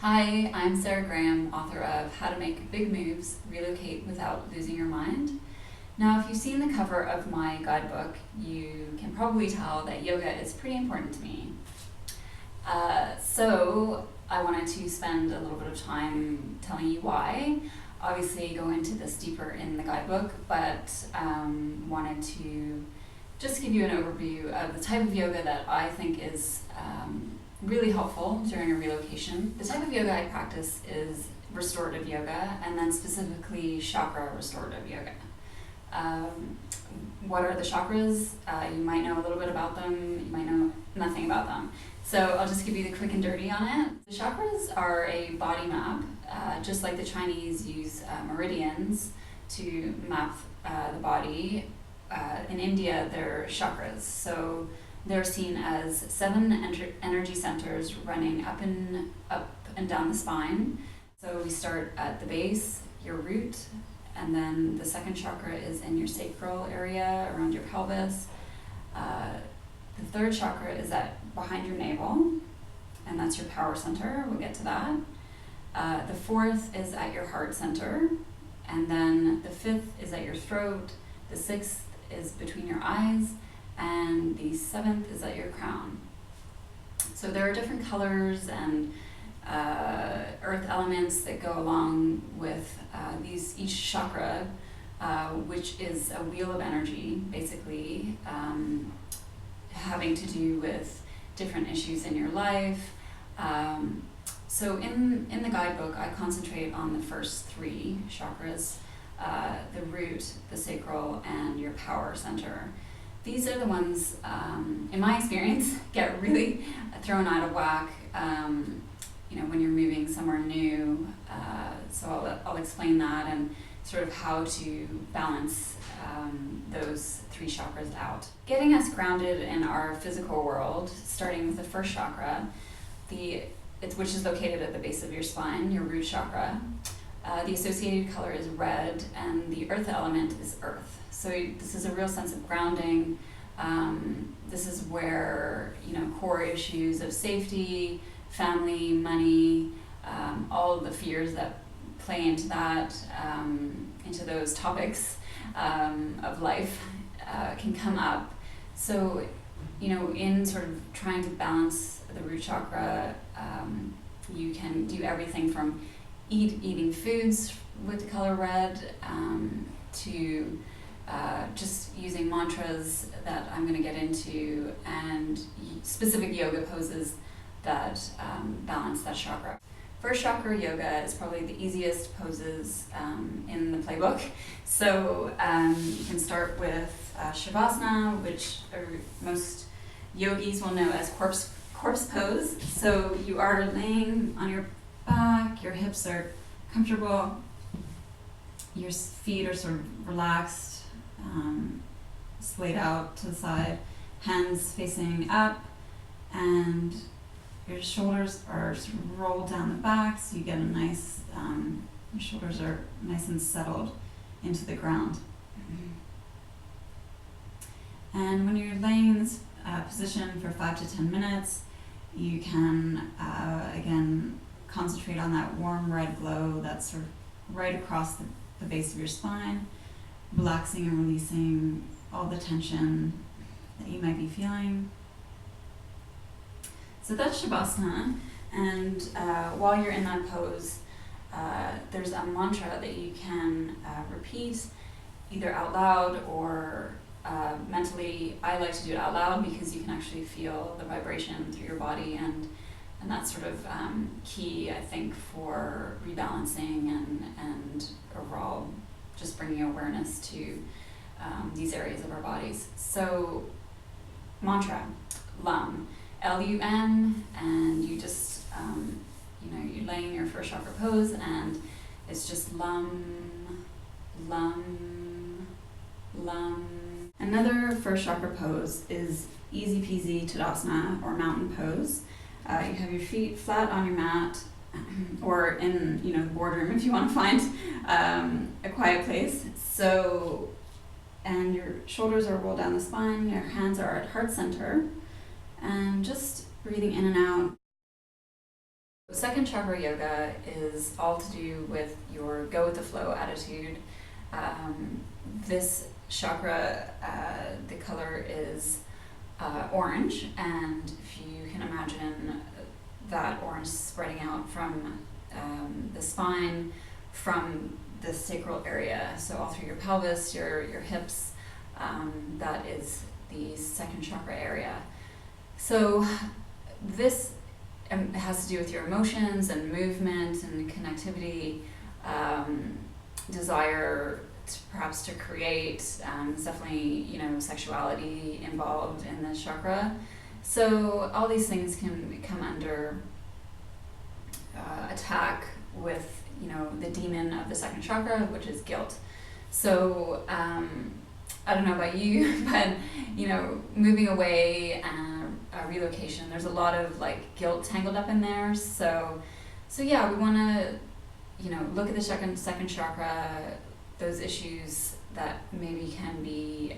Hi, I'm Sarah Graham, author of How to Make Big Moves, Relocate Without Losing Your Mind. Now, if you've seen the cover of my guidebook, you can probably tell that yoga is pretty important to me. So I wanted to spend a little bit of time telling you why. Obviously, go into this deeper in the guidebook, but wanted to just give you an overview of the type of yoga that I think is really helpful during a relocation. The type of yoga I practice is restorative yoga, and then specifically chakra restorative yoga. What are the chakras? You might know a little bit about them, you might know nothing about them. So I'll just give you the quick and dirty on it. The chakras are a body map, just like the Chinese use meridians to map the body. In India, they're chakras. So they're seen as 7 energy centers running up and down the spine. So we start at the base, your root, and then the second chakra is in your sacral area around your pelvis. The third chakra is behind your navel, and that's your power center. We'll get to that. The fourth is at your heart center, and then the fifth is at your throat. The sixth is between your eyes, and the seventh is at your crown. So there are different colors and earth elements that go along with each chakra, which is a wheel of energy, basically, having to do with different issues in your life. So in the guidebook, I concentrate on the first 3 chakras, the root, the sacral, and your power center. These are the ones, in my experience, get really thrown out of whack when you're moving somewhere new. So I'll explain that and sort of how to balance those 3 chakras out. Getting us grounded in our physical world, starting with the first chakra, which is located at the base of your spine, your root chakra. The associated color is red, and the earth element is earth. So this is a real sense of grounding. This is where core issues of safety, family, money, all of the fears that play into that, into those topics of life can come up. So in sort of trying to balance the root chakra, you can do everything from eating foods with the color red to just using mantras that I'm going to get into, and specific yoga poses that balance that chakra. First chakra yoga is probably the easiest poses in the playbook. So you can start with Shavasana, which most yogis will know as corpse pose. So you are laying on your back, your hips are comfortable, your feet are sort of relaxed, splayed out to the side, hands facing up, and your shoulders are sort of rolled down the back, so you get a nice, your shoulders are nice and settled into the ground. And when you're laying in this position for 5 to 10 minutes, you can, again, concentrate on that warm red glow that's sort of right across the base of your spine, relaxing and releasing all the tension that you might be feeling. So that's Shavasana, and while you're in that pose, there's a mantra that you can repeat either out loud or mentally. I like to do it out loud because you can actually feel the vibration through your body, and that's sort of key, I think, for rebalancing and overall just bringing awareness to these areas of our bodies. So mantra, LUM, L-U-M, and you just, you're laying your first chakra pose, and it's just LUM, LUM, LUM. Another first chakra pose is easy peasy Tadasana, or mountain pose. You have your feet flat on your mat, or in the boardroom if you want to find a quiet place. So, and your shoulders are rolled down the spine, your hands are at heart center, and just breathing in and out. Second chakra yoga is all to do with your go with the flow attitude. This chakra, the color is orange, and if you can imagine that orange spreading out from the spine, from the sacral area, so all through your pelvis, your hips, that is the second chakra area. So this has to do with your emotions and movement and connectivity, desire perhaps to create. It's definitely, sexuality involved in this chakra. So all these things can come under attack with, the demon of the second chakra, which is guilt. So I don't know about you, but moving away and relocation, there's a lot of guilt tangled up in there. So yeah, we want to look at the second chakra, those issues that maybe can be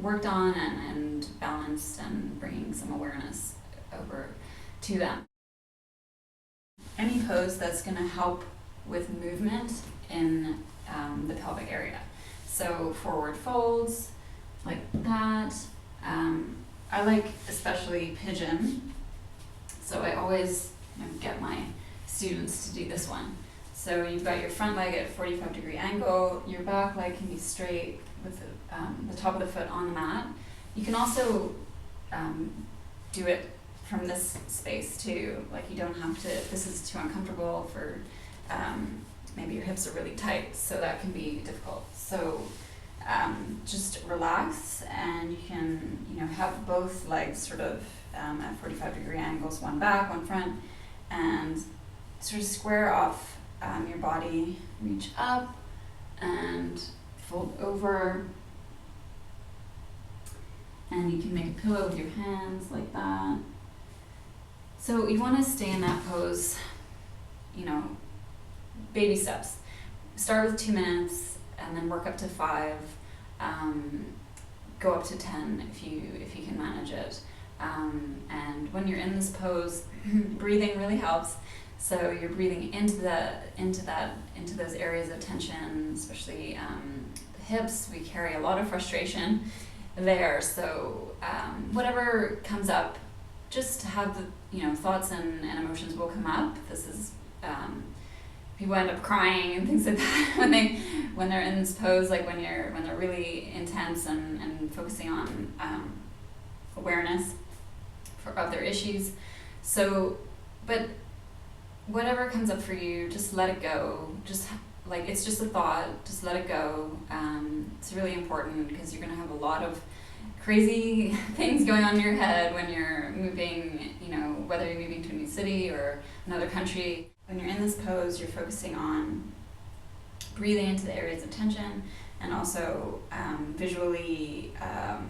worked on and balanced, and bringing some awareness over to them. Any pose that's going to help with movement in the pelvic area. So forward folds, like that. I like especially pigeon. So I always get my students to do this one. So you've got your front leg at a 45-degree angle, your back leg can be straight with the top of the foot on the mat. You can also do it from this space too. You don't have to, if this is too uncomfortable for, maybe your hips are really tight, so that can be difficult. So just relax, and you can have both legs sort of at 45-degree angles, one back, one front, and sort of square off your body, reach up and fold over, and you can make a pillow with your hands like that. So you want to stay in that pose, baby steps. Start with 2 minutes and then work up to 5, go up to 10 if you can manage it. And when you're in this pose, breathing really helps. So you're breathing into those areas of tension, especially the hips. We carry a lot of frustration there. So whatever comes up, just have the thoughts and emotions will come up. This is people end up crying and things like that when they're in this pose, when they're really intense and focusing on awareness of their issues. So, but whatever comes up for you, just let it go. Just it's just a thought, just let it go. It's really important, because you're going to have a lot of crazy things going on in your head when you're moving, whether you're moving to a new city or another country. When you're in this pose, you're focusing on breathing into the areas of tension, and also visually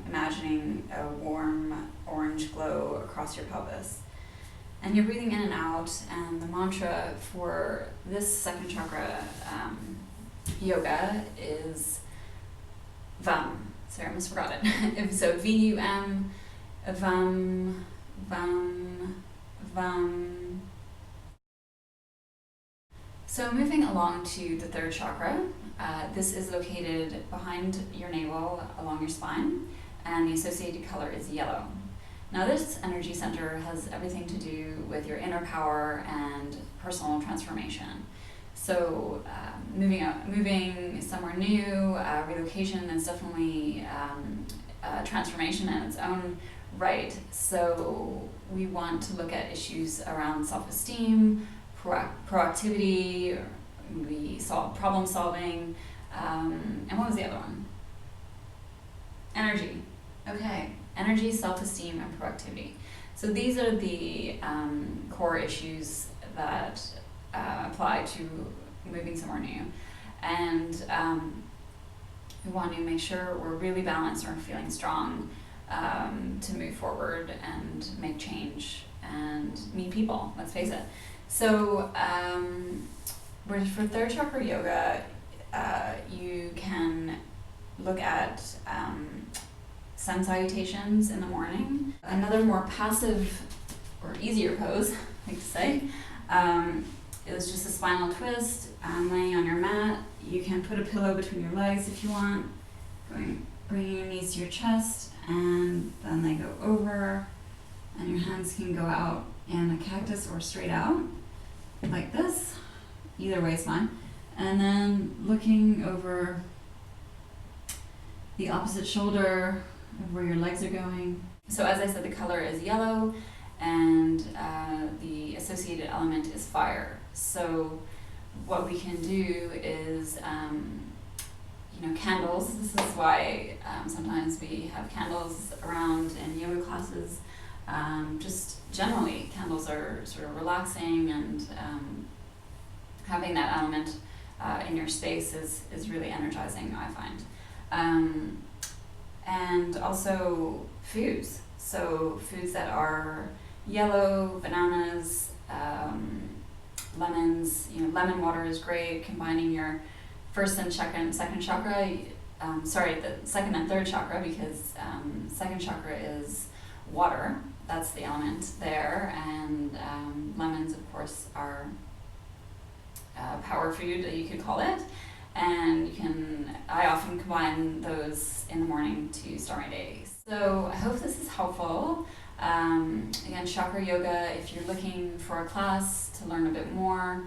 imagining a warm orange glow across your pelvis. And you're breathing in and out, and the mantra for this second chakra yoga is VUM. Sorry, I almost forgot it. So VUM, VUM, VUM, VUM. So moving along to the third chakra, this is located behind your navel along your spine, and the associated color is yellow. Now this energy center has everything to do with your inner power and personal transformation. So moving somewhere new, relocation is definitely a transformation in its own right. So we want to look at issues around self-esteem, proactivity, problem solving, and what was the other one? Energy. Okay, energy, self-esteem, and proactivity. So these are the core issues that apply to moving somewhere new. And we want to make sure we're really balanced and we're feeling strong to move forward and make change and meet people, let's face it. So for third chakra yoga, you can look at sun salutations in the morning. Another more passive or easier pose, I like to say, It was just a spinal twist, laying on your mat. You can put a pillow between your legs if you want, bringing your knees to your chest, and then they go over, and your hands can go out in a cactus or straight out, like this. Either way is fine. And then looking over the opposite shoulder of where your legs are going. So as I said, the color is yellow, and the associated element is fire. So what we can do is, candles. This is why sometimes we have candles around in yoga classes. Just generally, candles are sort of relaxing, and having that element in your space is really energizing, I find. And also foods. So foods that are yellow, bananas, lemons. Lemon water is great, combining your first and second chakra. The second and third chakra, because second chakra is water. That's the element there, and lemons, of course, are power food, you could call it. And I often combine those in the morning to start my day. So I hope this is helpful. Again, chakra yoga, if you're looking for a class to learn a bit more,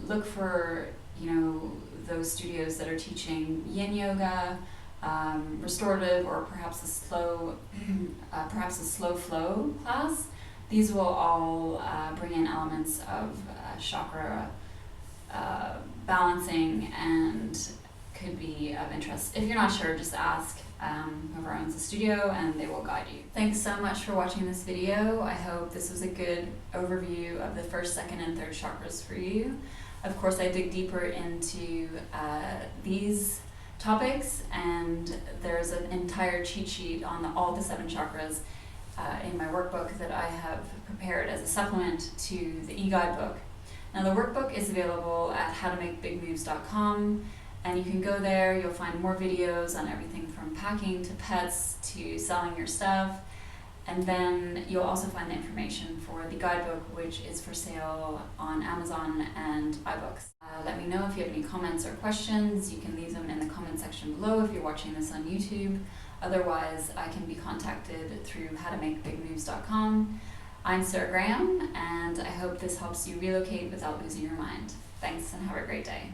look for those studios that are teaching yin yoga, restorative, or perhaps a slow flow class. These will all bring in elements of chakra balancing and could be of interest. If you're not sure, just ask whoever owns the studio and they will guide you. Thanks so much for watching this video. I hope this was a good overview of the first, second, and third chakras for you. Of course, I dig deeper into these topics, and there's an entire cheat sheet on all the 7 chakras in my workbook that I have prepared as a supplement to the e-guidebook. Now, the workbook is available at howtomakebigmoves.com, and you can go there. You'll find more videos on everything from packing to pets to selling your stuff. And then you'll also find the information for the guidebook, which is for sale on Amazon and iBooks. Let me know if you have any comments or questions. You can leave them in the comment section below if you're watching this on YouTube. Otherwise, I can be contacted through howtomakebigmoves.com. I'm Sarah Graham, and I hope this helps you relocate without losing your mind. Thanks, and have a great day.